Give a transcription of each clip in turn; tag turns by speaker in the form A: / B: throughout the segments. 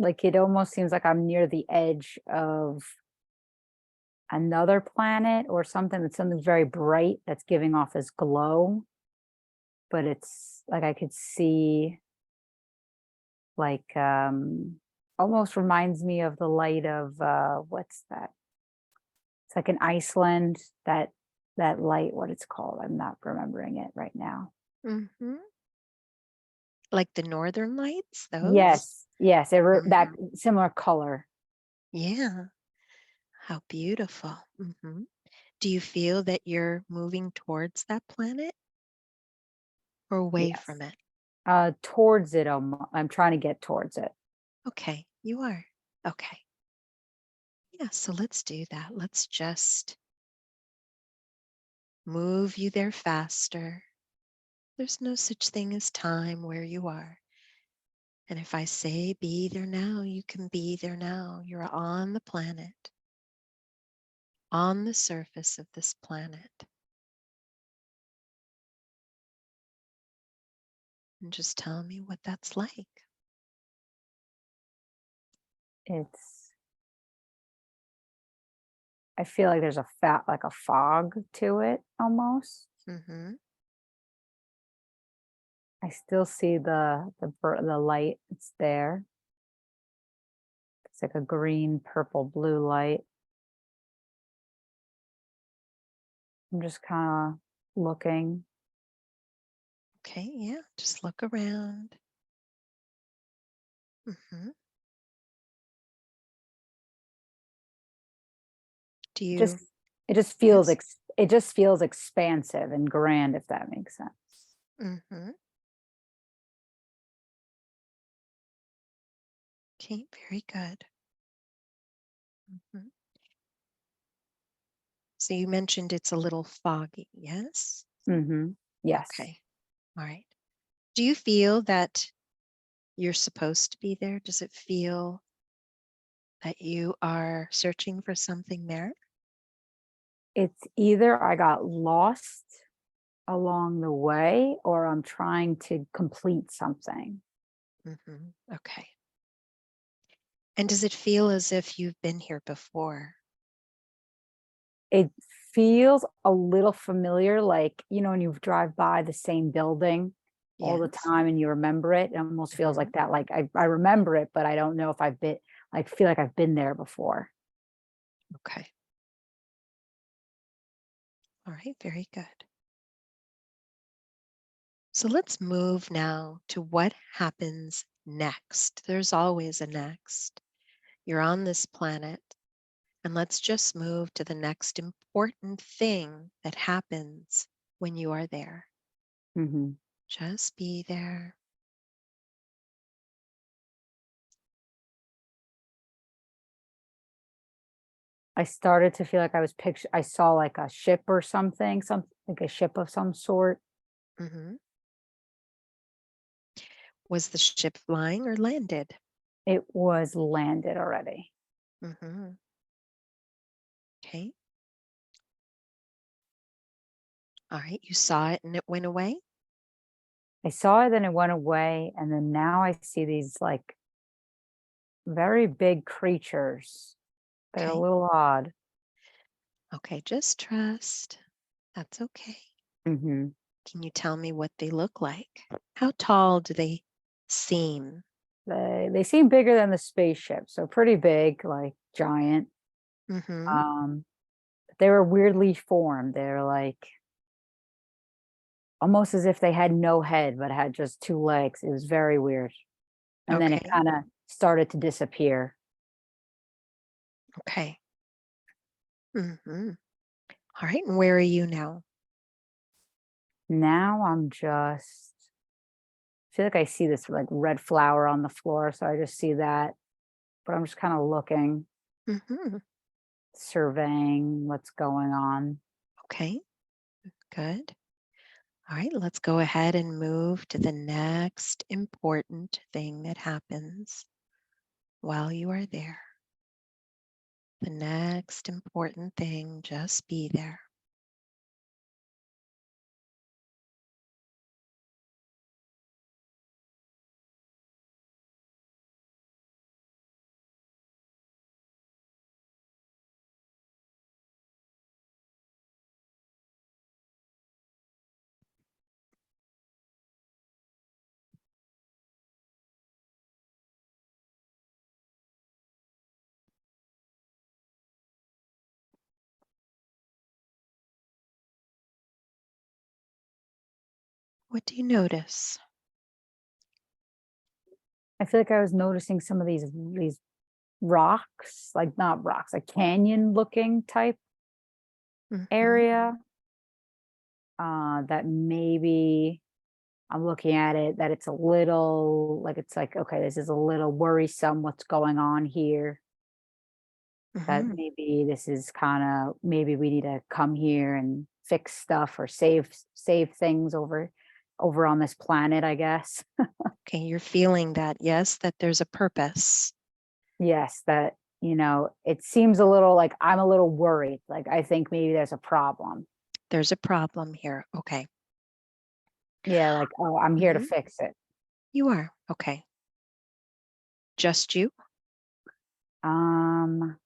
A: like it almost seems like I'm near the edge of another planet or something. It's something very bright that's giving off this glow, but it's like I could see like almost reminds me of the light of what's that? It's like in Iceland, that light, what it's called. I'm not remembering it right now.
B: Mm-hmm. Like the Northern Lights, those?
A: Yes, yes, that
B: Mm-hmm.
A: similar color.
B: Yeah. How beautiful. Mm-hmm. Do you feel that you're moving towards that planet or away
A: Yes.
B: from it?
A: Towards it, I'm trying to get towards it.
B: Okay, you are. Okay. Yeah, so let's do that. Let's just move you there faster. There's no such thing as time where you are. And if I say be there now, you can be there now. You're on the planet, on the surface of this planet. And just tell me what that's like.
A: It's I feel like there's like a fog to it almost.
B: Mm-hmm.
A: I still see the light. It's there. It's like a green, purple, blue light. I'm just kind of looking.
B: Okay, yeah, just look around. Mm-hmm. Do
A: Just
B: you,
A: it just feels
B: yes?
A: it just feels expansive and grand, if that makes sense.
B: Mm-hmm. Okay, very good. Mm-hmm. So you mentioned it's a little foggy, yes?
A: Yes.
B: Okay, all right. Do you feel that you're supposed to be there? Does it feel that you are searching for something there?
A: It's either I got lost along the way or I'm trying to complete something.
B: Okay. And does it feel as if you've been here before?
A: It feels a little familiar, like, when you drive by the same building all the
B: Yes.
A: time and you remember it. It almost feels
B: hmm
A: like that. Like I remember it, but I don't know if I feel like I've been there before.
B: Okay. All right. Very good. So let's move now to what happens next. There's always a next. You're on this planet, and let's just move to the next important thing that happens when you are there.
A: hmm
B: Just be there.
A: I started to feel like I saw like a ship or something, like a ship of some sort.
B: hmm Was the ship flying or landed?
A: It was landed already.
B: hmm Okay. All right. You saw it and it went away?
A: I saw it, then it went away, and then now I see these like very big creatures. They're a
B: Okay.
A: little odd.
B: Okay. Just trust. That's okay.
A: hmm
B: Can you tell me what they look like? How tall do they seem?
A: They seem bigger than the spaceship, so pretty big, like giant.
B: hmm
A: Um, they were weirdly formed. They're like almost as if they had no head, but had just two legs. It was very weird. And then it
B: Okay.
A: kind of started to disappear.
B: Okay. All right. And where are you now?
A: Now I'm just feel like I see this like red flower on the floor, so I just see that. But I'm just kind of looking,
B: hmm
A: surveying what's going on.
B: Okay. Good. All right. Let's go ahead and move to the next important thing that happens while you are there. The next important thing, just be there. What do you notice?
A: I feel like I was noticing some of these rocks, like not rocks, like canyon looking type
B: Mhm.
A: area. That maybe I'm looking at it that it's a little like it's like, okay, this is a little worrisome what's going on here. That
B: Mhm.
A: maybe this is kind of maybe we need to come here and fix stuff or save things over on this planet, I guess.
B: Okay, you're feeling that, yes, that there's a purpose.
A: Yes, that, it seems a little like I'm a little worried. Like I think maybe there's a problem.
B: There's a problem here. Okay.
A: Yeah, like, oh, I'm here to
B: Mhm.
A: fix it.
B: You are. Okay. Just you?
A: Um,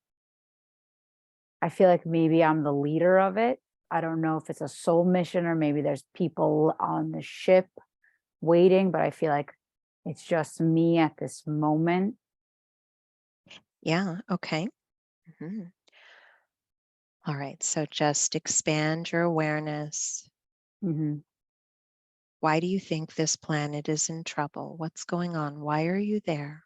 A: I feel like maybe I'm the leader of it. I don't know if it's a soul mission or maybe there's people on the ship waiting, but I feel like it's just me at this moment.
B: Yeah. Okay. Mhm. All right. So just expand your awareness.
A: Mhm.
B: Why do you think this planet is in trouble? What's going on? Why are you there?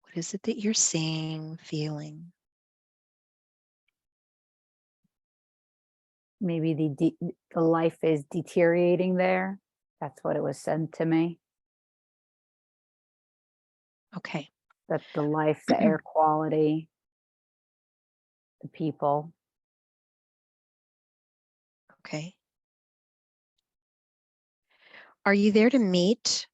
B: What is it that you're seeing, feeling?
A: Maybe the life is deteriorating there. That's what it was said to me.
B: Okay.
A: That the life, the air quality, the people.
B: Okay. Are you there to meet?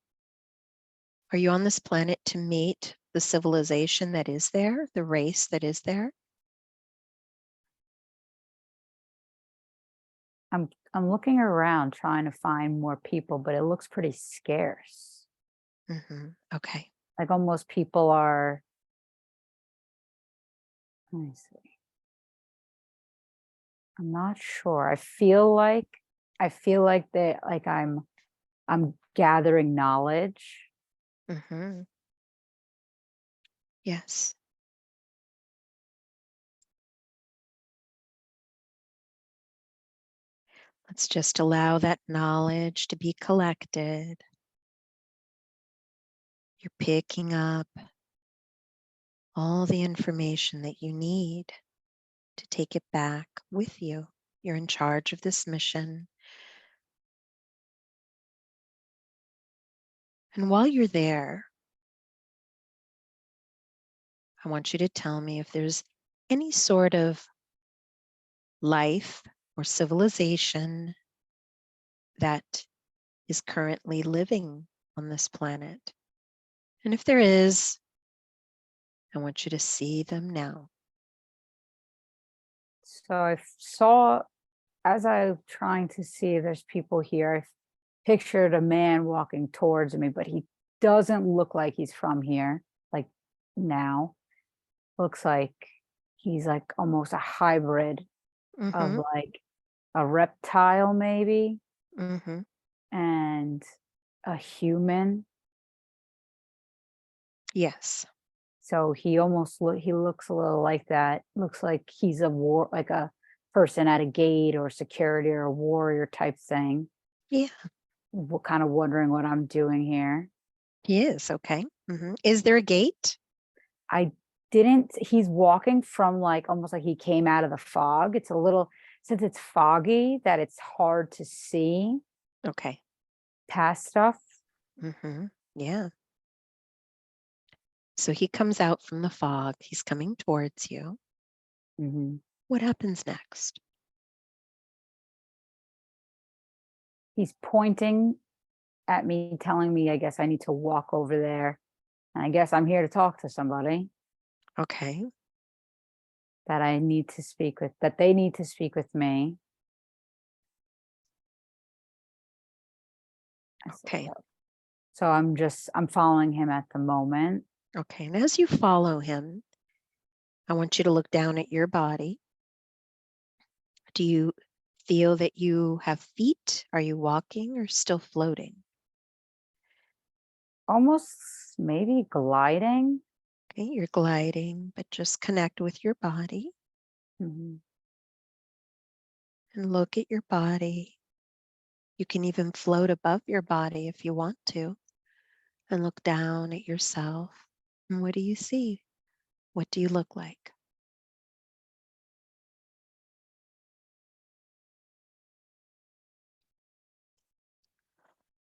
B: Are you on this planet to meet the civilization that is there, the race that is there?
A: I'm looking around trying to find more people, but it looks pretty scarce.
B: Okay.
A: Like almost people are, let me see. I'm not sure. I feel like that like I'm gathering knowledge.
B: hmm Yes. Let's just allow that knowledge to be collected. You're picking up all the information that you need to take it back with you. You're in charge of this mission. And while you're there, I want you to tell me if there's any sort of life or civilization that is currently living on this planet. And if there is, I want you to see them now.
A: So I saw as I was trying to see if there's people here, I pictured a man walking towards me, but he doesn't look like he's from here. Like now, looks like he's like almost a hybrid of
B: Mm-hmm.
A: like a reptile maybe
B: Mm-hmm.
A: and a human.
B: Yes.
A: So he looks a little like that. Looks like he's like a person at a gate or security or a warrior type thing.
B: Yeah.
A: Kind of wondering what I'm doing here.
B: He is. Okay. Is there a gate?
A: I didn't he's walking from like almost like he came out of the fog. It's a little since it's foggy that it's hard to see
B: Okay.
A: past stuff.
B: Yeah. So he comes out from the fog. He's coming towards you.
A: Mhm.
B: What happens next?
A: He's pointing at me, telling me I guess I need to walk over there. And I guess I'm here to talk to somebody
B: Okay.
A: that I need to speak with, that they need to speak with me. I said,
B: Okay.
A: so I'm following him at the moment.
B: Okay. And as you follow him, I want you to look down at your body. Do you feel that you have feet? Are you walking or still floating?
A: Almost maybe gliding.
B: Okay. You're gliding, but just connect with your body
A: Mhm.
B: and look at your body. You can even float above your body if you want to and look down at yourself. And what do you see? What do you look like?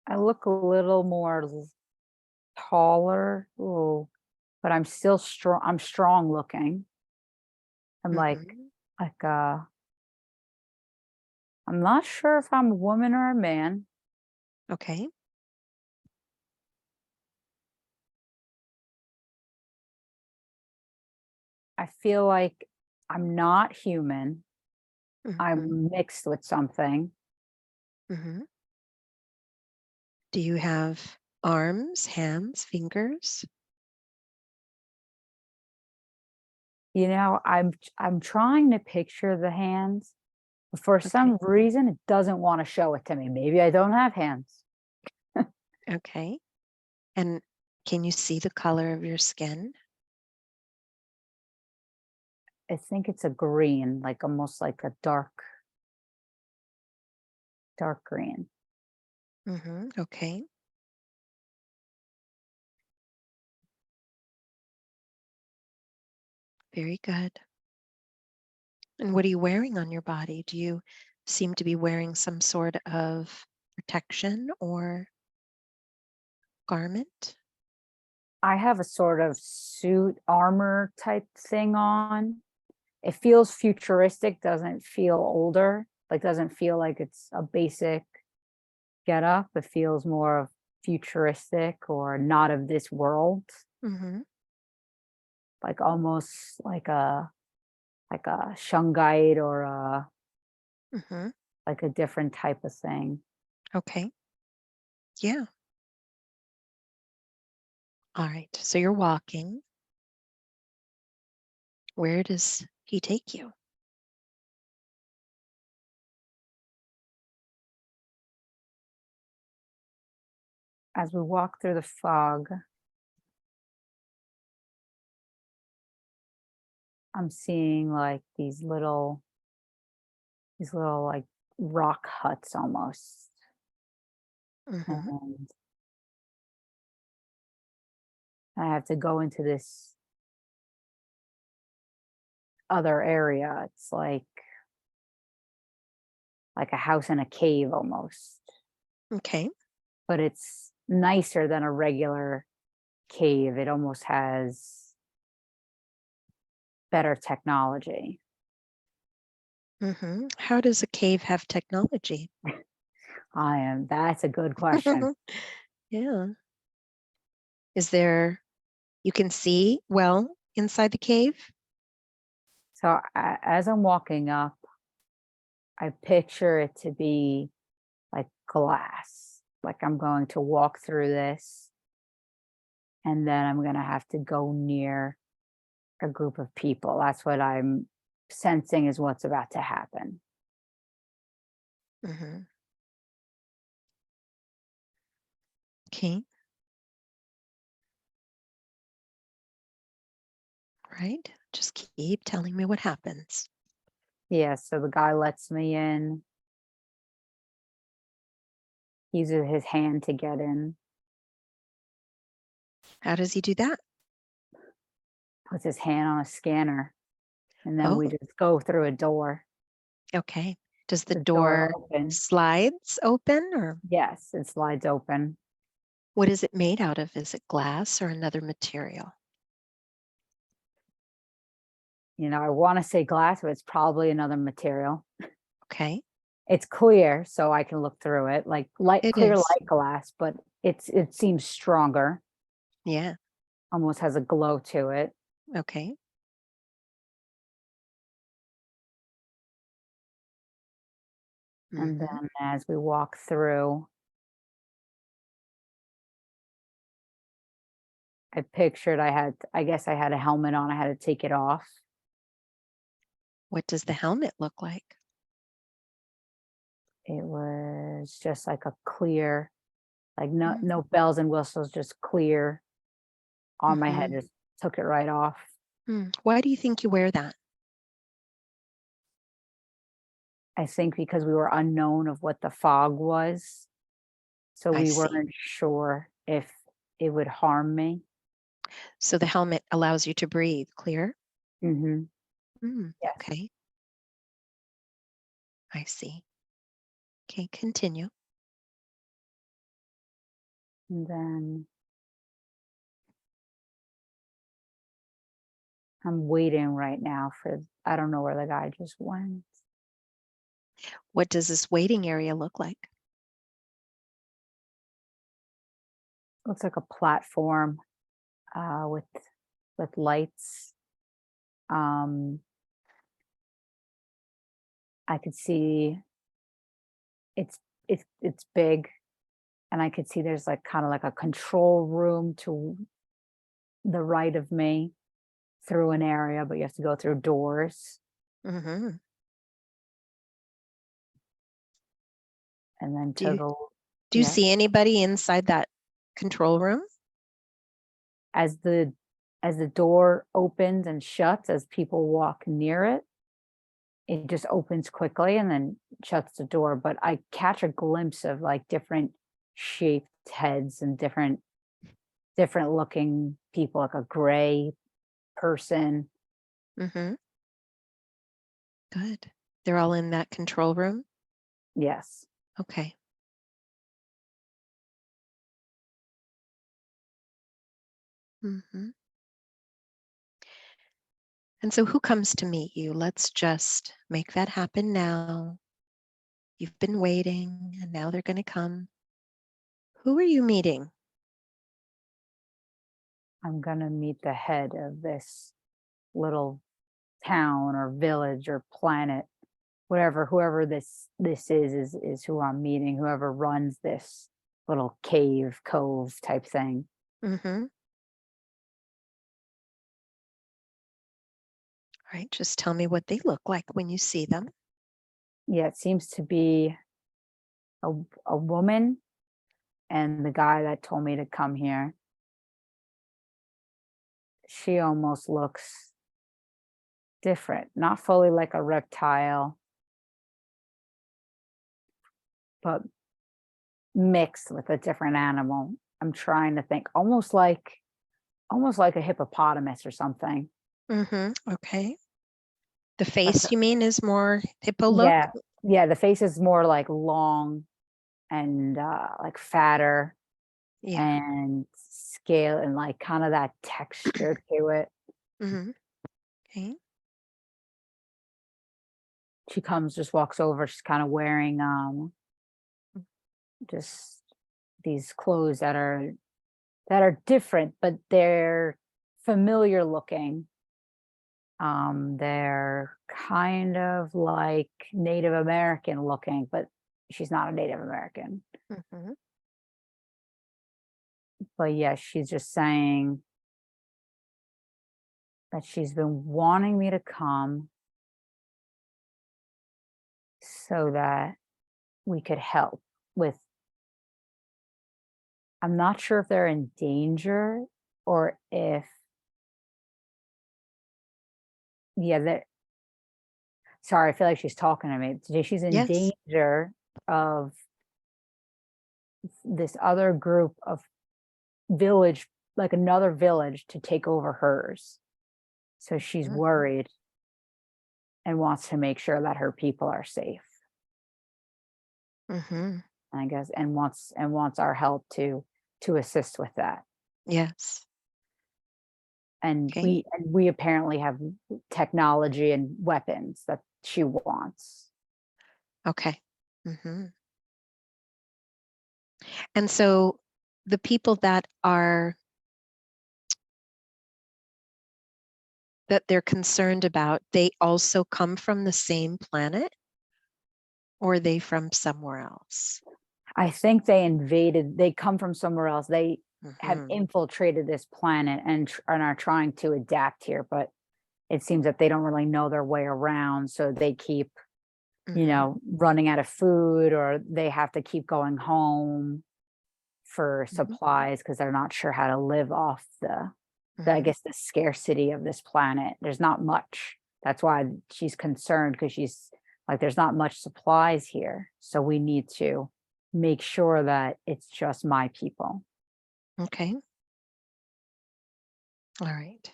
A: I look a little more taller, ooh, but I'm still strong. I'm strong looking. I'm
B: Hmm.
A: like I'm not sure if I'm a woman or a man.
B: Okay.
A: I feel like I'm not human.
B: Hmm.
A: I'm mixed with something.
B: Hmm. Do you have arms, hands, fingers?
A: I'm trying to picture the hands, but for
B: Okay.
A: some reason it doesn't want to show it to me. Maybe I don't have hands.
B: Okay. And can you see the color of your skin?
A: I think it's a green, like almost like a dark green.
B: Okay. Very good. And what are you wearing on your body? Do you seem to be wearing some sort of protection or garment?
A: I have a sort of suit armor type thing on. It feels futuristic, doesn't feel older, like doesn't feel like it's a basic get up. It feels more of futuristic or not of this world,
B: Hmm.
A: like almost like a shungite or
B: Hmm.
A: like a different type of thing.
B: Okay. Yeah. All right. So you're walking. Where does he take you?
A: As we walk through the fog, I'm seeing like these little like rock huts almost.
B: Hmm.
A: And I have to go into this other area. It's like a house in a cave almost,
B: Okay.
A: but it's nicer than a regular cave. It almost has better technology.
B: How does a cave have technology?
A: That's a good question.
B: Yeah. Is there, you can see well inside the cave?
A: So as I'm walking up, I picture it to be like glass. Like I'm going to walk through this and then I'm going to have to go near a group of people. That's what I'm sensing is what's about to happen.
B: Hmm. Okay. Right. Just keep telling me what happens.
A: Yeah, so the guy lets me in, uses his hand to get in,
B: How does he do that?
A: puts his hand on a scanner, and then we
B: Oh,
A: just go through a door.
B: okay. Does the
A: The door
B: door
A: opens.
B: slides open or
A: Yes, it slides open.
B: what is it made out of? Is it glass or another material?
A: I want to say glass, but it's probably another material.
B: Okay.
A: It's clear, so I can look through it, like light,
B: It
A: clear
B: is.
A: light glass, but it seems stronger,
B: Yeah.
A: almost has a glow to it.
B: Okay.
A: And
B: Hmm.
A: then as we walk through, I guess I had a helmet on, I had to take it off.
B: What does the helmet look like?
A: It was just like a clear, like no
B: Mm-hmm.
A: bells and whistles, just clear on my head, just took it right off.
B: Why do you think you wear that?
A: I think because we were unknown of what the fog was, so
B: I
A: we
B: see.
A: weren't sure if it would harm me.
B: So the helmet allows you to breathe clear?
A: Mhm. Yes.
B: Okay, I see. Okay, continue.
A: And then I'm waiting right now for I don't know where the guy just went.
B: What does this waiting area look like?
A: Looks like a platform, with lights. Um, I could see it's it's big, and I could see there's, like, kinda like a control room to the right of me through an area, but you have to go through doors,
B: Mhm.
A: and then
B: Do
A: to
B: you
A: the
B: do you
A: yeah.
B: see anybody inside that control room?
A: As the door opens and shuts, as people walk near it, it just opens quickly and then shuts the door, but I catch a glimpse of, like, different shaped heads and different looking people, like a gray person.
B: Mhm. Good. They're all in that control room?
A: Yes.
B: Okay. Mhm. And so who comes to meet you? Let's just make that happen now. You've been waiting, and now they're gonna come. Who are you meeting?
A: I'm gonna meet the head of this little town or village or planet, whatever whoever this is who I'm meeting, whoever runs this little cave, cove type thing.
B: Mhm. Alright, just tell me what they look like when you see them.
A: Yeah, it seems to be a woman, and the guy that told me to come here, she almost looks different, not fully like a reptile, but mixed with a different animal. I'm trying to think, almost like a hippopotamus or something.
B: Mhm. Okay. The
A: That's
B: face, you mean, is more hippo look?
A: yeah, yeah, the face is more like long and like fatter
B: Yeah.
A: and scale and like kind of that texture to it.
B: Mhm. Okay.
A: She comes, just walks over, she's kind of wearing just these clothes that are different, but they're familiar looking. They're kind of like Native American looking, but she's not a Native American.
B: Mhm.
A: But yeah, she's just saying that she's been wanting me to come so that we could help with I'm not sure if they're in danger or if yeah, they sorry, I feel like she's talking to me. Today she's in
B: Yes.
A: danger of this other group of village, like another village to take over hers. So she's
B: Mhm.
A: worried and wants to make sure that her people are safe.
B: Mhm.
A: I guess and wants our help to assist with that.
B: Yes. Okay.
A: And we apparently have technology and weapons that she wants.
B: Okay. Mhm. And so the people that they're concerned about, they also come from the same planet, or are they from somewhere else?
A: I think they come from somewhere else. They have
B: Mhm.
A: infiltrated this planet and are trying to adapt here, but it seems that they don't really know their way around, so they keep,
B: Mhm.
A: running out of food or they have to keep going home for
B: Mhm.
A: supplies because they're not sure how to live off I
B: Mhm.
A: guess, the scarcity of this planet. There's not much. That's why she's concerned because she's Like there's not much supplies here. So we need to make sure that it's just my people.
B: Okay. All right.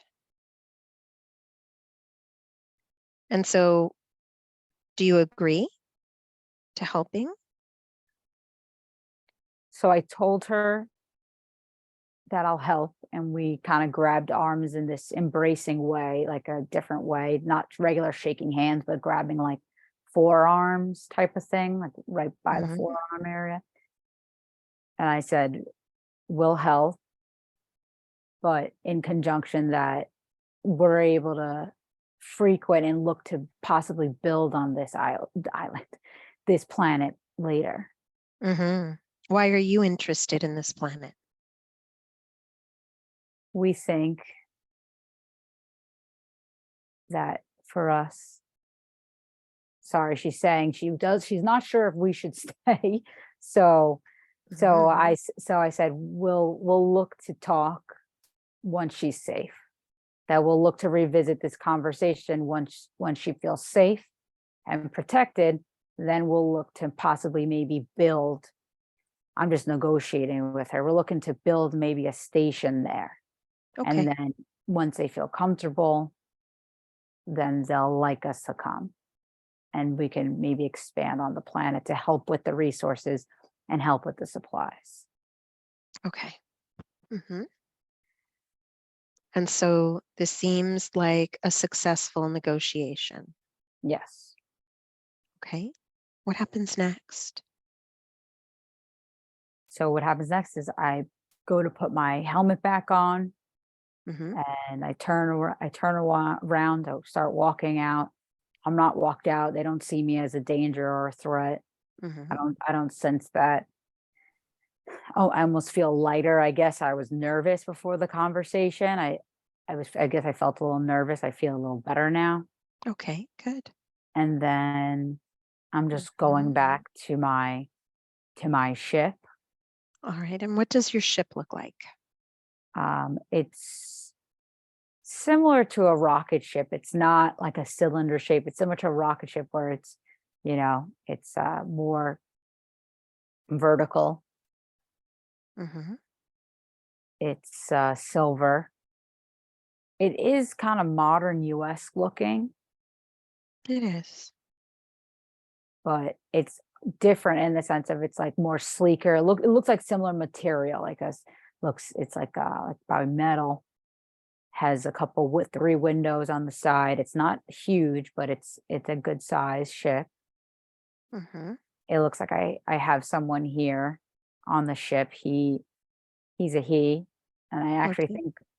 B: And so do you agree to helping?
A: So I told her that I'll help. And we kind of grabbed arms in this embracing way, like a different way, not regular shaking hands, but grabbing like forearms type of thing, like right by the
B: Mhm.
A: forearm area. And I said, we'll help, but in conjunction that we're able to frequent and look to possibly build on this island, this planet later.
B: Mhm. Why are you interested in this planet?
A: We think that for us, sorry, she's saying she's not sure if we should stay. So
B: Mhm.
A: so I said we'll look to talk once she's safe. That we'll look to revisit this conversation once she feels safe and protected, then we'll look to possibly maybe build. I'm just negotiating with her. We're looking to build maybe a station there. And
B: Okay.
A: then once they feel comfortable, then they'll like us to come. And we can maybe expand on the planet to help with the resources and help with the supplies.
B: Okay. Mhm. And so this seems like a successful negotiation.
A: Yes.
B: Okay. What happens next?
A: So what happens next is I go to put my helmet back on
B: Mhm.
A: and I turn around to start walking out. I'm not walked out. They don't see me as a danger or a threat.
B: Mhm.
A: I don't sense that. Oh, I almost feel lighter. I guess I was nervous before the conversation. I guess I felt a little nervous. I feel a little better now.
B: Okay, good.
A: And then I'm just going
B: Mhm.
A: back to my ship.
B: All right. And what does your ship look like?
A: It's similar to a rocket ship. It's not like a cylinder shape. It's similar to a rocket ship where it's more vertical.
B: Mhm.
A: It's silver. It is kind of modern US looking,
B: It is.
A: but it's different in the sense of it's like more sleeker. It looks like similar material, like us looks it's like probably metal. Has a couple with 3 windows on the side. It's not huge, but it's a good size ship.
B: Mhm.
A: It looks like I have someone here on the ship. He's a he, and
B: Okay.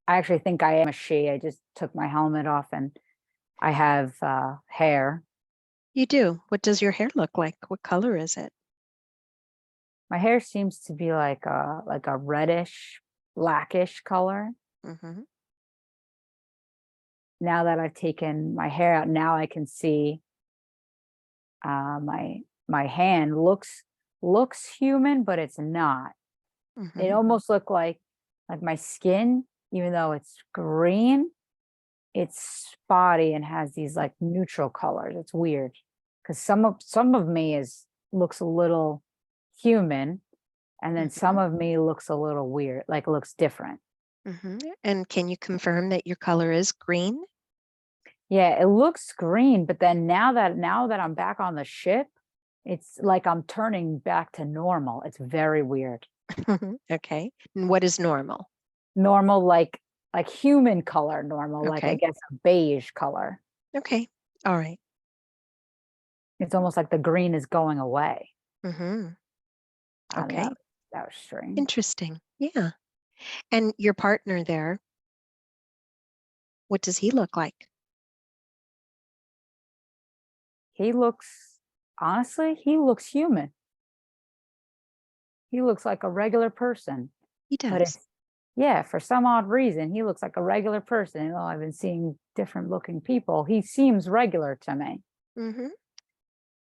A: I actually think I am a she. I just took my helmet off and I have hair.
B: You do. What does your hair look like? What color is it?
A: My hair seems to be like a reddish, blackish color.
B: Mhm.
A: Now that I've taken my hair out, now I can see my hand looks human, but it's not. It
B: Mhm.
A: almost looked like my skin, even though it's green, it's spotty and has these like neutral colors. It's weird because some of me is looks a little human, and then some
B: Mhm.
A: of me looks a little weird, like looks different.
B: Mhm. And can you confirm that your color is green?
A: Yeah, it looks green, but then now that I'm back on the ship, it's like I'm turning back to normal. It's very weird.
B: Okay. And what is normal?
A: Normal, like human color normal, like I
B: Okay.
A: guess a beige color.
B: Okay. All right.
A: It's almost like the green is going away.
B: Mhm.
A: I don't know.
B: Okay.
A: That was strange.
B: Interesting. Yeah. And your partner there, what does he look like?
A: He looks honestly, he looks human. He looks like a regular person,
B: He
A: but
B: does.
A: it's yeah, for some odd reason, he looks like a regular person. Oh, I've been seeing different looking people. He seems regular to me.
B: Mhm.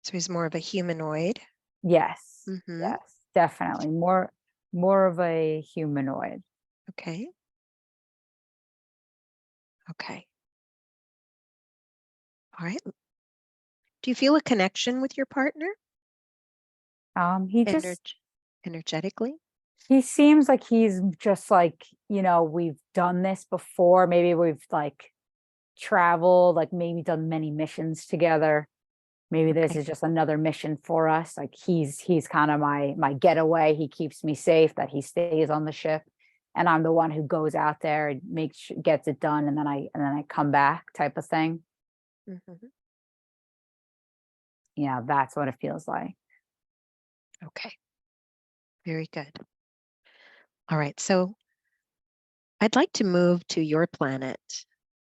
B: So he's more of a humanoid.
A: Yes.
B: Mhm.
A: Yes, definitely. More of a humanoid.
B: Okay. Okay. All right. Do you feel a connection with your partner
A: He just
B: energetically?
A: he seems like he's just like, we've done this before. Maybe we've like traveled, like maybe done many missions together. Maybe this
B: Okay.
A: is just another mission for us. Like he's kind of my getaway. He keeps me safe, that he stays on the ship. And I'm the one who goes out there and gets it done, and then I come back, type of thing.
B: Mhm.
A: Yeah, that's what it feels like.
B: Okay. Very good. All right. So I'd like to move to your planet.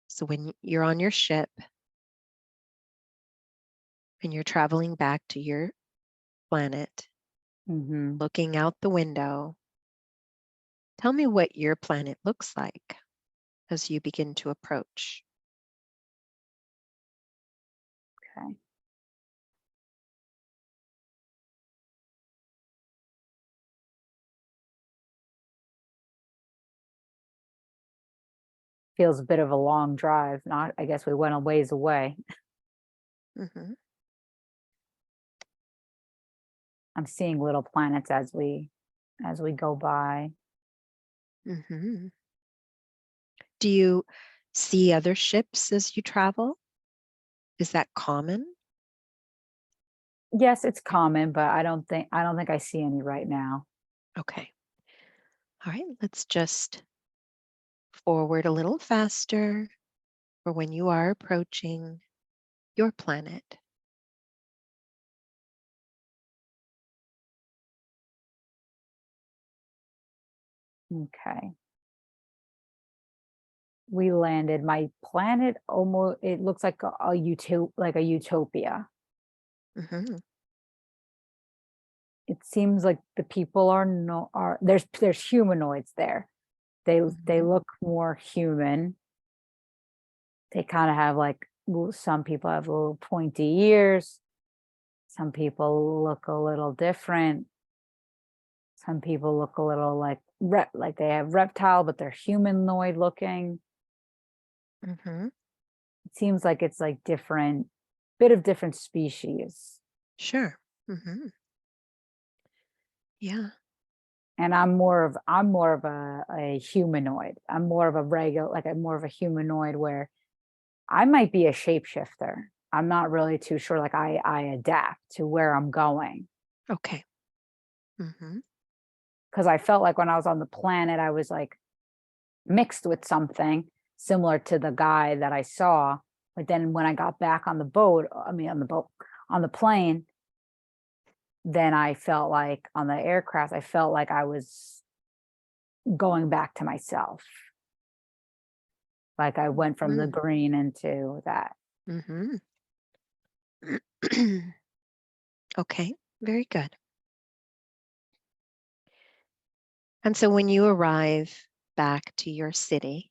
B: So when you're on your ship and you're traveling back to your planet,
A: Hmm.
B: looking out the window, tell me what your planet looks like as you begin to approach.
A: Okay. Feels a bit of a long drive. Not, I guess we went a ways away.
B: Hmm.
A: I'm seeing little planets as we go by.
B: Hmm. Do you see other ships as you travel? Is that common?
A: Yes, it's common, but I don't think I see any right now.
B: Okay. All right. Let's just forward a little faster for when you are approaching your planet.
A: Okay. We landed. My planet, almost, it looks like a utopia.
B: Hmm.
A: It seems like the people are no are there's humanoids there. They
B: Hmm.
A: look more human. They kind of have like, some people have little pointy ears. Some people look a little different. Some people look a little like they have reptile, but they're humanoid looking.
B: Hmm.
A: It seems like it's like different species.
B: Sure. Hmm. Yeah.
A: And I'm more of a humanoid. I'm more of a regular, like I'm more of a humanoid, where I might be a shapeshifter. I'm not really too sure. Like I adapt to where I'm going,
B: Okay. Hmm.
A: because I felt like when I was on the planet, I was like mixed with something similar to the guy that I saw. But then when I got back on the boat, I mean on the plane, then I felt like, on the aircraft, I felt like I was going back to myself. Like I went from the green into that.
B: Hmm. Okay. Very good. And so when you arrive back to your city,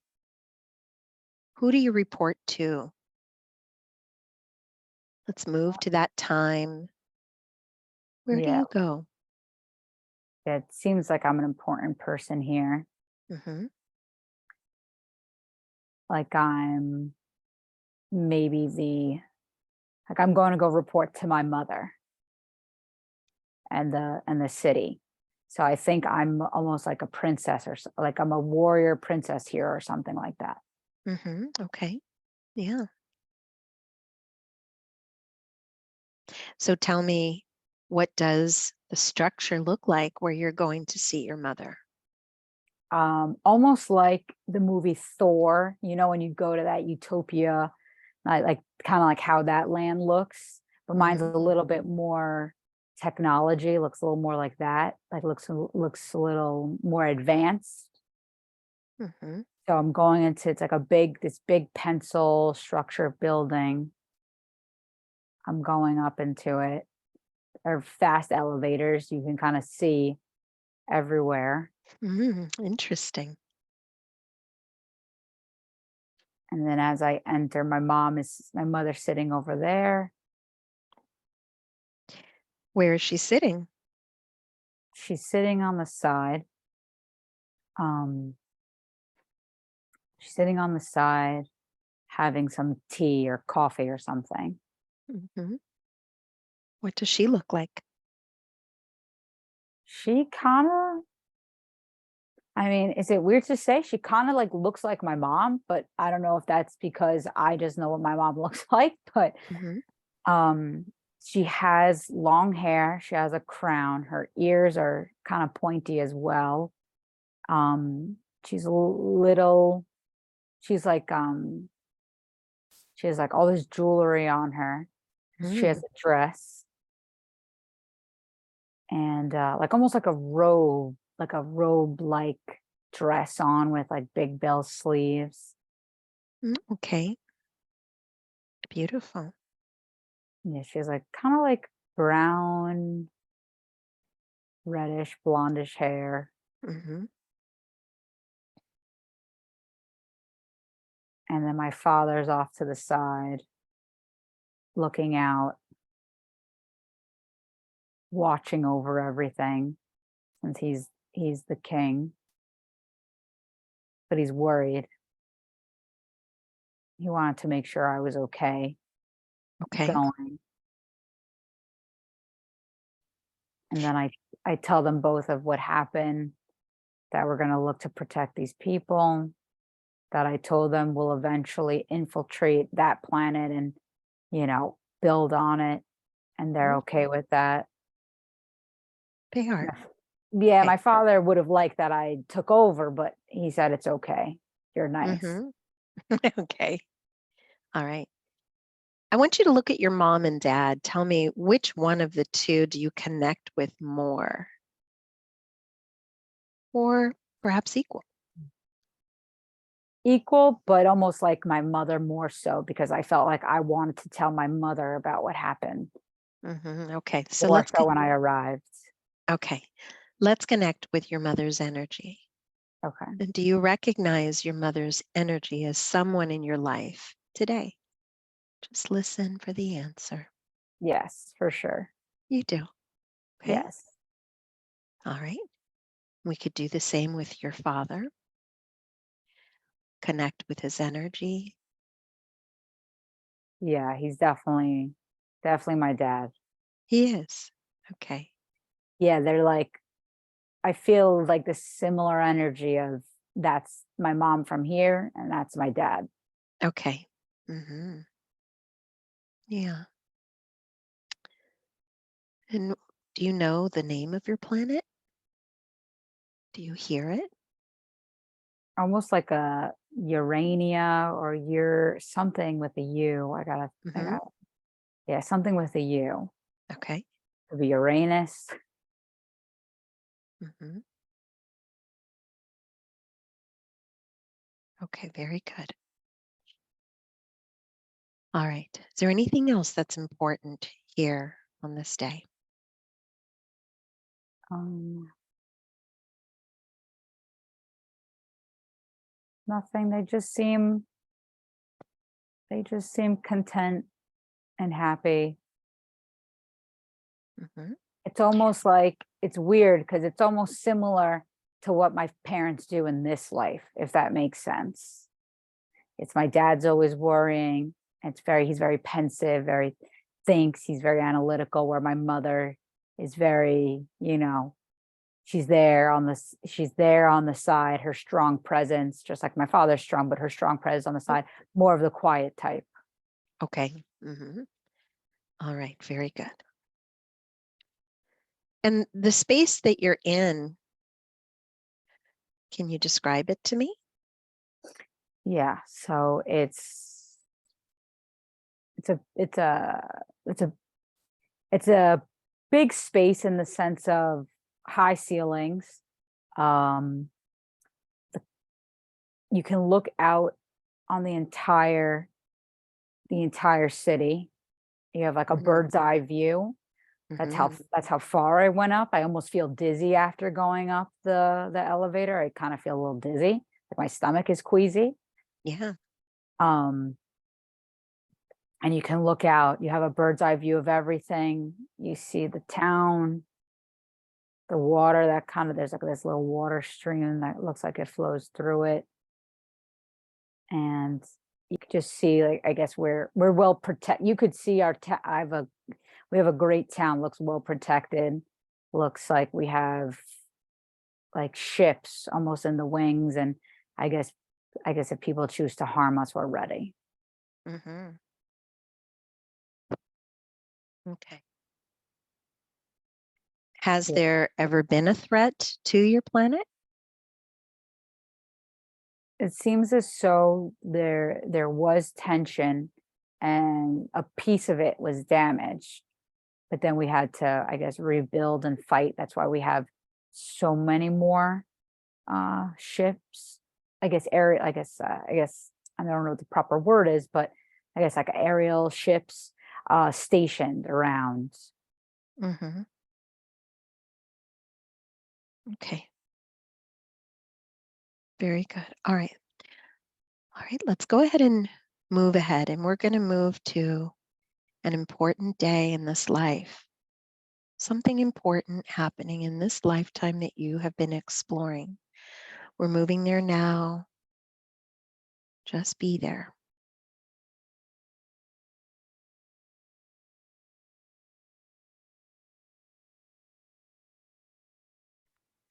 B: who do you report to? Let's move to that time. Where do
A: Yeah,
B: you go?
A: it seems like I'm an important person here.
B: Hmm.
A: Like I'm maybe like I'm going to go report to my mother and the city. So I think I'm almost like a princess, or like I'm a warrior princess here or something like that.
B: Hmm. Okay. Yeah. So tell me, what does the structure look like where you're going to see your mother?
A: Almost like the movie Thor, when you go to that utopia, like kind of like how that land looks, but mine's a
B: Hmm.
A: little bit more technology, looks a little more like that, like looks a little more advanced.
B: Hmm.
A: So I'm going into, it's like this big pencil structure building. I'm going up into it. Or fast elevators you can kind of see everywhere.
B: Interesting.
A: And then as I enter, my mother sitting over there.
B: Where is she sitting?
A: She's sitting on the side. Um, she's sitting on the side having some tea or coffee or something.
B: Hmm. What does she look like?
A: She kind of, I mean, is it weird to say she kind of like looks like my mom, but I don't know if that's because I just know what my mom looks like, but
B: Hmm.
A: um she has long hair, she has a crown, her ears are kind of pointy as well. She's a little, she's like she has like all this jewelry on her. She has
B: Mm,
A: a dress and like almost like a robe like dress on with like big bill sleeves.
B: okay, beautiful.
A: Yeah, she has like kind of like brown, reddish, blondish hair.
B: Hmm.
A: And then my father's off to the side, looking out, watching over everything since he's the king, but he's worried. He wanted to make sure I was okay
B: Okay,
A: going. And then I tell them both of what happened, that we're going to look to protect these people, that I told them we'll eventually infiltrate that planet and, build on it, and they're
B: mhm,
A: okay with that.
B: they
A: My
B: are.
A: f Yeah,
B: Okay.
A: my father would have liked that I took over, but he said, "It's okay. You're nice."
B: Hmm. Okay. All right. I want you to look at your mom and dad. Tell me which one of the two do you connect with more, or perhaps equal?
A: Equal, but almost like my mother more so because I felt like I wanted to tell my mother about what happened
B: Okay. So
A: more so when I arrived.
B: okay. Let's connect with your mother's energy.
A: Okay.
B: And do you recognize your mother's energy as someone in your life today? Just listen for the answer.
A: Yes, for sure.
B: You do. Okay.
A: Yes.
B: All right. We could do the same with your father. Connect with his energy.
A: Yeah, he's definitely my dad.
B: He is. Okay.
A: Yeah, they're like, I feel like the similar energy of that's my mom from here and that's my dad.
B: Okay. Yeah. And do you know the name of your planet? Do you hear it?
A: Almost like a Urania or your something with a U. I
B: Hmm.
A: gotta, yeah, something with a U.
B: Okay.
A: Could be Uranus.
B: Hmm. Okay. Very good. All right. Is there anything else that's important here on this day?
A: Um, Nothing. They just seem content and happy.
B: Hmm.
A: It's almost like it's weird because it's almost similar to what my parents do in this life, if that makes sense. It's my dad's always worrying. He's very pensive, very thinks, he's very analytical, where my mother is very, she's there on the side, her strong presence, just like my father's strong, but her strong presence on the side, more of the quiet type.
B: Okay. All right. Very good. And the space that you're in, can you describe it to me?
A: Yeah. So it's a it's a it's a it's a big space in the sense of high ceilings. Um, you can look out on the entire city. You have like a
B: Hmm.
A: bird's eye view.
B: Hmm.
A: That's how far I went up. I almost feel dizzy after going up the elevator. I kind of feel a little dizzy, like my stomach is queasy.
B: Yeah.
A: Um, and you can look out. You have a bird's eye view of everything. You see the town, the water that kind of there's like this little water stream that looks like it flows through it. And you could just see, like, I guess we're well protect. You could see I have a we have a great town, looks well protected. Looks like we have like ships almost in the wings, and I guess I guess if people choose to harm us, we're ready.
B: Mm-hmm. Okay. Has
A: Yeah.
B: there ever been a threat to your planet?
A: It seems as though there was tension and a piece of it was damaged, but then we had to, I guess, rebuild and fight. That's why we have so many more ships. I guess air I guess I don't know what the proper word is, but I guess like aerial ships stationed around.
B: Mm-hmm. Okay. Very good. All right. All right. Let's go ahead and move ahead. And we're going to move to an important day in this life. Something important happening in this lifetime that you have been exploring. We're moving there now. Just be there.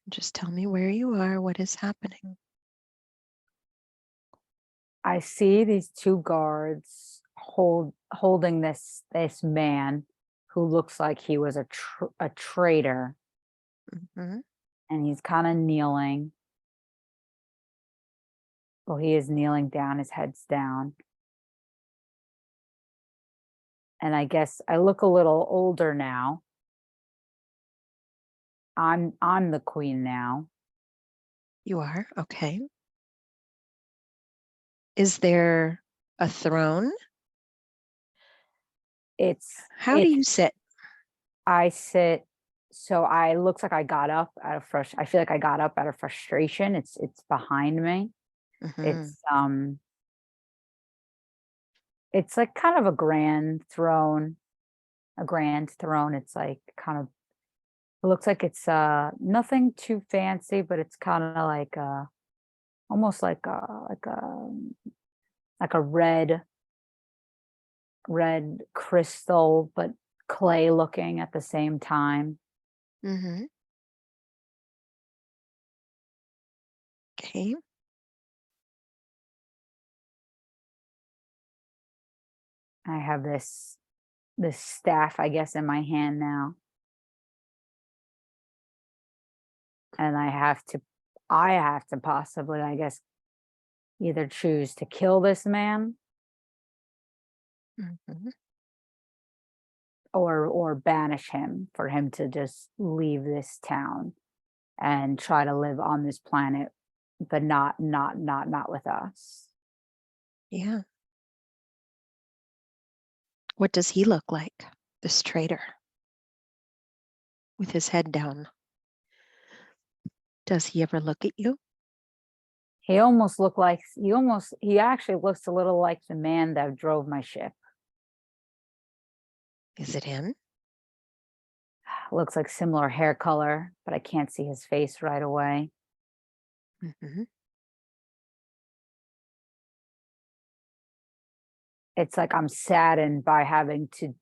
B: Just tell me where you are, what is happening.
A: I see these two guards holding this man who looks like he was a traitor,
B: Hmm.
A: and he's kind of kneeling. Well, he is kneeling down, his head's down. And I guess I look a little older now. I'm the queen now.
B: You are? Okay. Is there a throne?
A: It's
B: How do
A: it's
B: you sit?
A: I sit, so I looks like I got up out of I feel like I got up out of frustration. It's behind me.
B: Hmm.
A: It's like kind of a grand throne, a grand throne. It's like kind of, it looks like it's nothing too fancy, but it's kind of like almost like a red crystal, but clay looking at the same time.
B: Hmm. Okay.
A: I have this staff, I guess, in my hand now, and I have to possibly, I guess, either choose to kill this man
B: Hmm.
A: or banish him, for him to just leave this town and try to live on this planet, but not with us.
B: Yeah. What does he look like? This traitor with his head down. Does he ever look at you?
A: He actually looks a little like the man that drove my ship.
B: Is it him?
A: Looks like similar hair color, but I can't see his face right away.
B: Hmm.
A: It's like I'm saddened by having to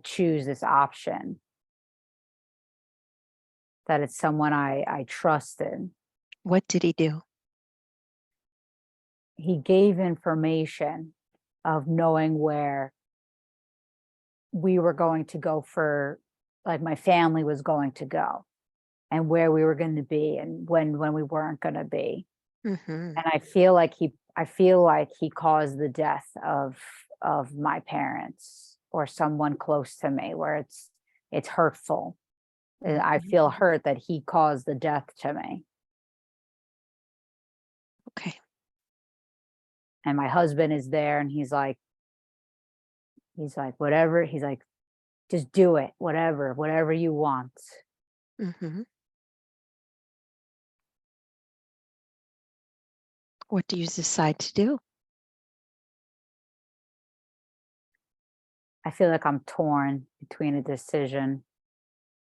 A: choose this option, that it's someone I trusted.
B: What did he do?
A: He gave information of knowing where we were going to go, for like my family was going to go, and where we were going to be, and when we weren't going to be.
B: Hmm.
A: And I feel like he caused the death of my parents or someone close to me, where it's hurtful. I
B: Hmm.
A: feel hurt that he caused the death to me.
B: Okay.
A: And my husband is there, and whatever, he's like, just do it, whatever you want.
B: Hmm. What do you decide to do?
A: I feel like I'm torn between a decision,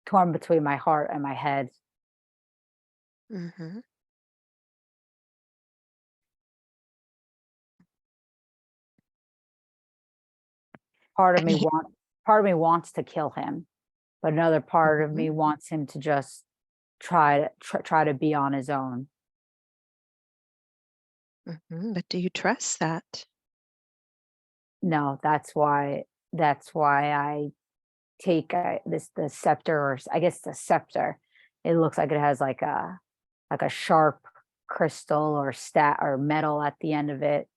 A: torn between my heart and my head.
B: Hmm.
A: Part of
B: Can
A: me
B: you,
A: want part of me wants to kill him, but another part of
B: Mhm,
A: me wants him to just try to be on his own.
B: But do you trust that?
A: No, that's why I take, the scepter, or I guess the scepter. It looks like it has like a sharp crystal or stat or metal at the end of it.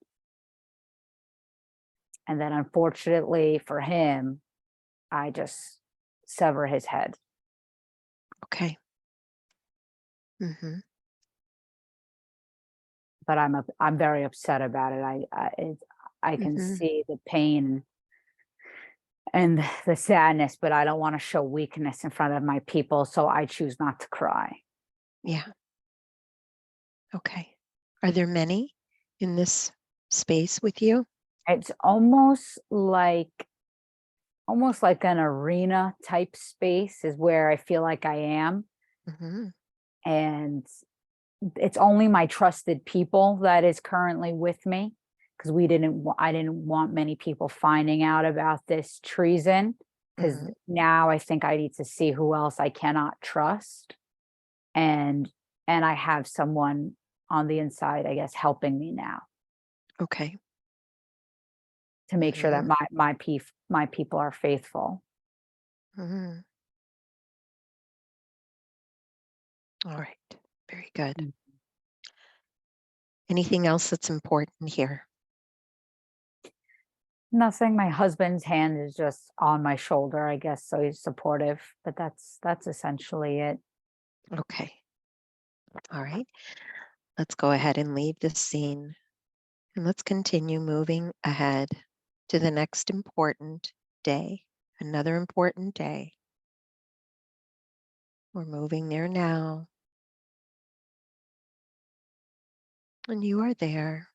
A: And then unfortunately for him, I just sever his head.
B: Okay. Mhm,
A: But I'm very upset about it. I can
B: mhm.
A: see the pain and the sadness, but I don't want to show weakness in front of my people, so I choose not to cry.
B: Yeah. Okay. Are there many in this space with you?
A: It's almost like an arena type space is where I feel like I am,
B: Mhm,
A: and it's only my trusted people that is currently with me, because I didn't want many people finding out about this treason, because
B: mhm.
A: now I think I need to see who else I cannot trust, and I have someone on the inside, I guess, helping me now
B: Okay.
A: to make sure that
B: Mhm,
A: my people are faithful.
B: mhm. All right. Very good.
A: Mm.
B: Anything else that's important here?
A: Nothing. My husband's hand is just on my shoulder, I guess, so he's supportive, but that's essentially it.
B: Okay. All right. Let's go ahead and leave this scene and let's continue moving ahead to the next important day, another important day. We're moving there now, and you are there.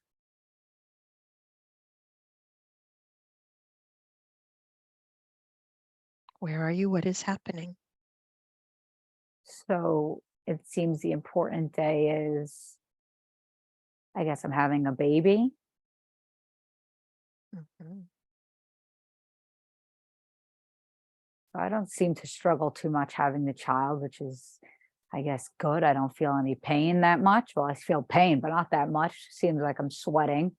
B: Where are you? What is happening?
A: So it seems the important day is, I guess I'm having a baby.
B: Mhm.
A: I don't seem to struggle too much having the child, which is, I guess, good. I don't feel any pain that much. Well, I feel pain, but not that much. Seems like I'm sweating.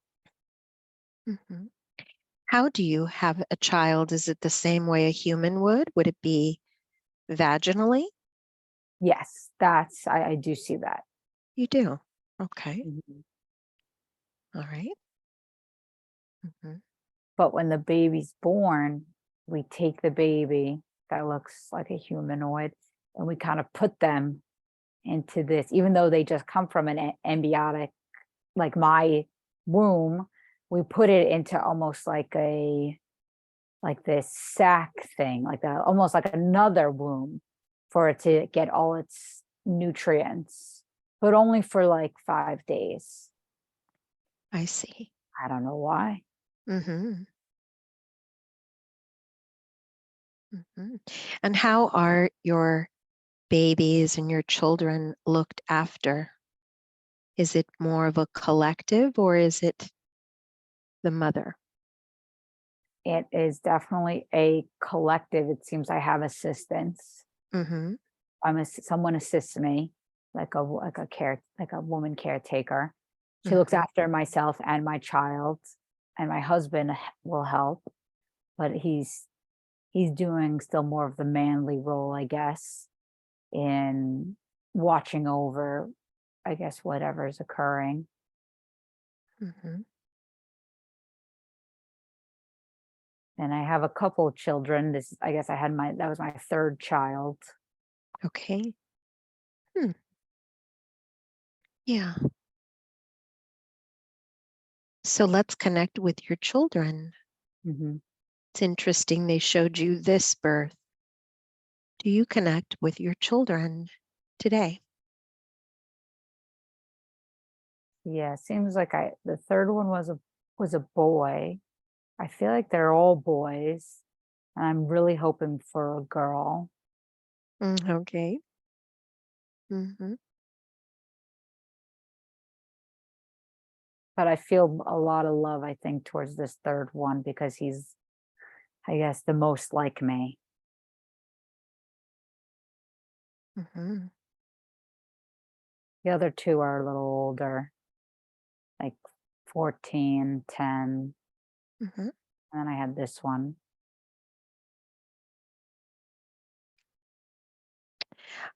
B: Mhm. How do you have a child? Is it the same way a human would? Would it be vaginally?
A: Yes, I do see that.
B: You do. Okay.
A: Mhm.
B: All right. Mhm.
A: But when the baby's born, we take the baby that looks like a humanoid and we kind of put them into this, even though they just come from an embryonic, like my womb, we put it into almost like this sac thing, like almost like another womb for it to get all its nutrients, but only for like 5 days.
B: I see.
A: I don't know why.
B: Mhm. Mhm. And how are your babies and your children looked after? Is it more of a collective or is it the mother?
A: It is definitely a collective. It seems I have assistance.
B: Mhm.
A: Someone assists me, like a woman caretaker. She looks
B: Mhm.
A: after myself and my child, and my husband will help, but he's doing still more of the manly role, I guess, in watching over, I guess, whatever's occurring.
B: Mhm.
A: And I have a couple of children. I guess that was my third child.
B: Okay. Hmm. Yeah. So let's connect with your children.
A: Mhm.
B: It's interesting they showed you this birth. Do you connect with your children today?
A: Yeah, seems like the third one was a boy. I feel like they're all boys, and I'm really hoping for a girl.
B: Okay. Mhm.
A: But I feel a lot of love, I think, towards this third one because he's I guess, the most like me.
B: Mhm.
A: The other two are a little older, like 14, 10,
B: Mhm.
A: and then I had this one.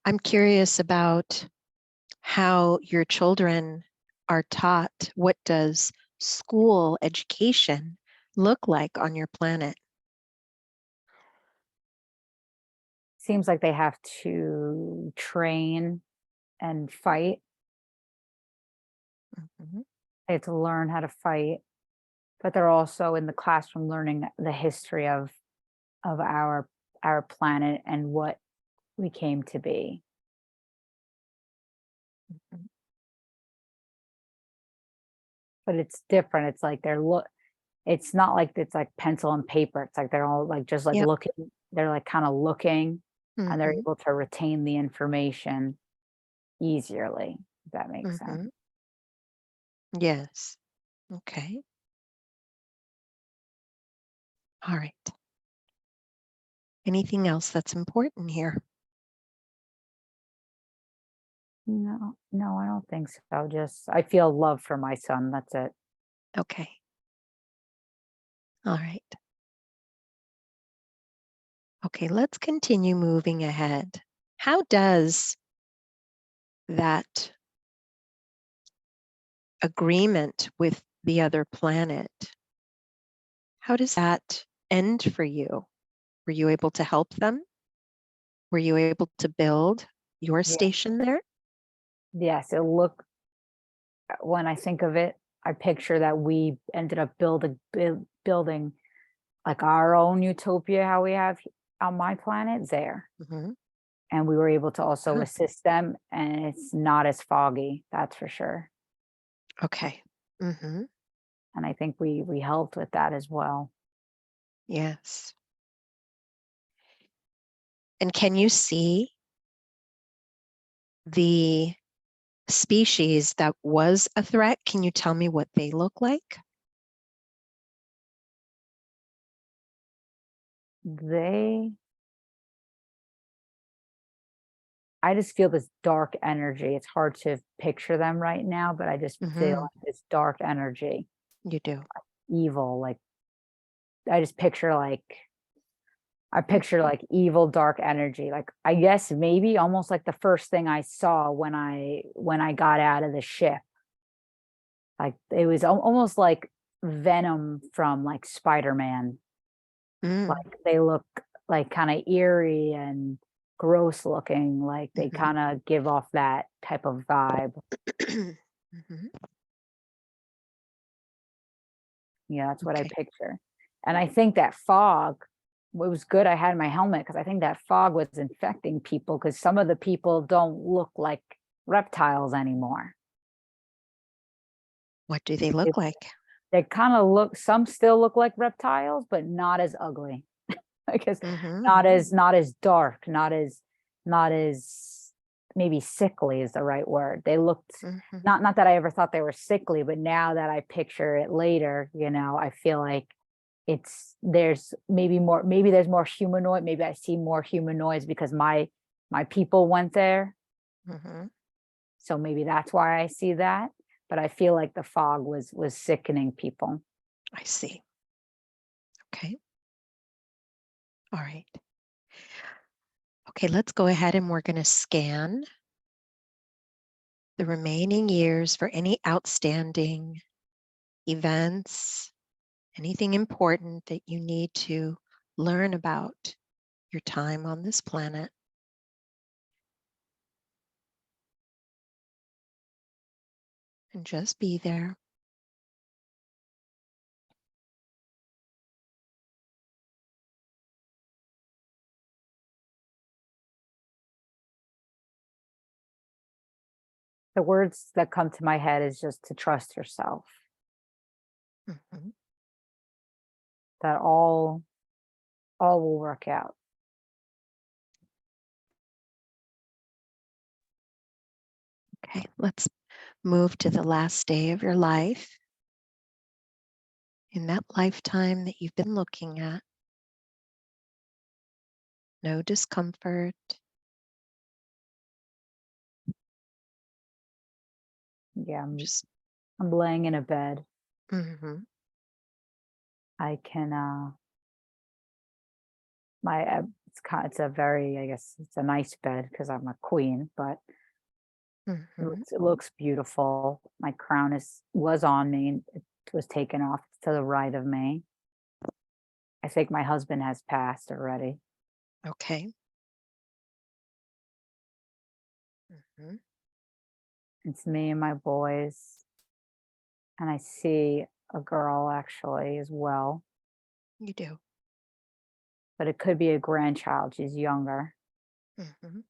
B: I'm curious about how your children are taught. What does school education look like on your planet?
A: Seems like they have to train and fight.
B: Mhm.
A: They have to learn how to fight, but they're also in the classroom learning the history of our planet and what we came to be.
B: Mhm.
A: But it's different. It's like it's not like it's like pencil and paper. It's like they're all like just like
B: Yep.
A: looking, they're like kind of looking and they're
B: Mhm.
A: able to retain the information easierly, if that makes sense.
B: Mhm. Yes. Okay. All right. Anything else that's important here?
A: No, no, I don't think so. Just I feel love for my son. That's it.
B: Okay. All right. Okay, let's continue moving ahead. How does that agreement with the other planet, how does that end for you? Were you able to help them? Were you able to build your
A: Yeah.
B: station there?
A: Yes, it look when I think of it, I picture that we ended up building like our own utopia, how we have on my planet there.
B: Mhm.
A: And we were able to also
B: Ah,
A: assist them, and it's not as foggy, that's for sure.
B: okay. Mhm.
A: And I think we helped with that as well.
B: Yes. And can you see the species that was a threat? Can you tell me what they look like?
A: They I just feel this dark energy. It's hard to picture them right now, but I just feel
B: Mhm.
A: like this dark energy,
B: You do.
A: evil, like I just picture like I picture like evil dark energy. Like I guess maybe almost like the first thing I saw when I got out of the ship. Like it was almost like Venom from like Spider-Man.
B: Mm.
A: Like they look like kind of eerie and gross looking, like they
B: Mhm.
A: kind of give off that type of vibe.
B: Mhm.
A: Yeah, that's what I
B: Okay.
A: picture. And I think that fog, it was good I had my helmet because I think that fog was infecting people because some of the people don't look like reptiles anymore.
B: What do they
A: They,
B: look like?
A: they kind of look, some still look like reptiles, but not as ugly. I guess
B: Mhm.
A: not as dark, not as maybe sickly is the right word. They looked
B: Mhm.
A: not that I ever thought they were sickly, but now that I picture it later, I feel like there's maybe there's more humanoid, maybe I see more humanoids because my people went there.
B: Mhm.
A: So maybe that's why I see that. But I feel like the fog was sickening people.
B: I see. Okay. All right. Okay, let's go ahead and we're going to scan the remaining years for any outstanding events, anything important that you need to learn about your time on this planet. And just be there.
A: The words that come to my head is just to trust yourself,
B: Mhm.
A: that all will work out.
B: Okay, let's move to the last day of your life in that lifetime that you've been looking at. no discomfort.
A: Yeah,
B: Just
A: I'm laying in a bed.
B: mhm,
A: I can, it's a very, I guess it's a nice bed because I'm a queen, but
B: mhm.
A: it looks beautiful. My crown was on me and it was taken off to the right of me. I think my husband has passed already.
B: Okay. Mhm.
A: It's me and my boys, and I see a girl actually as well,
B: You do.
A: but it could be a grandchild. She's younger.
B: Mhm.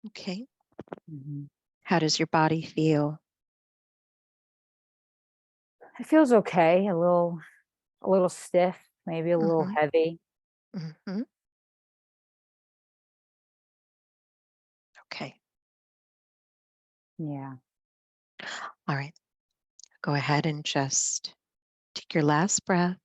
B: Okay.
A: Mhm.
B: How does your body feel?
A: It feels okay, a little stiff, maybe a little
B: Mhm,
A: heavy.
B: mhm. Okay.
A: Yeah.
B: All right. Go ahead and just take your last breath.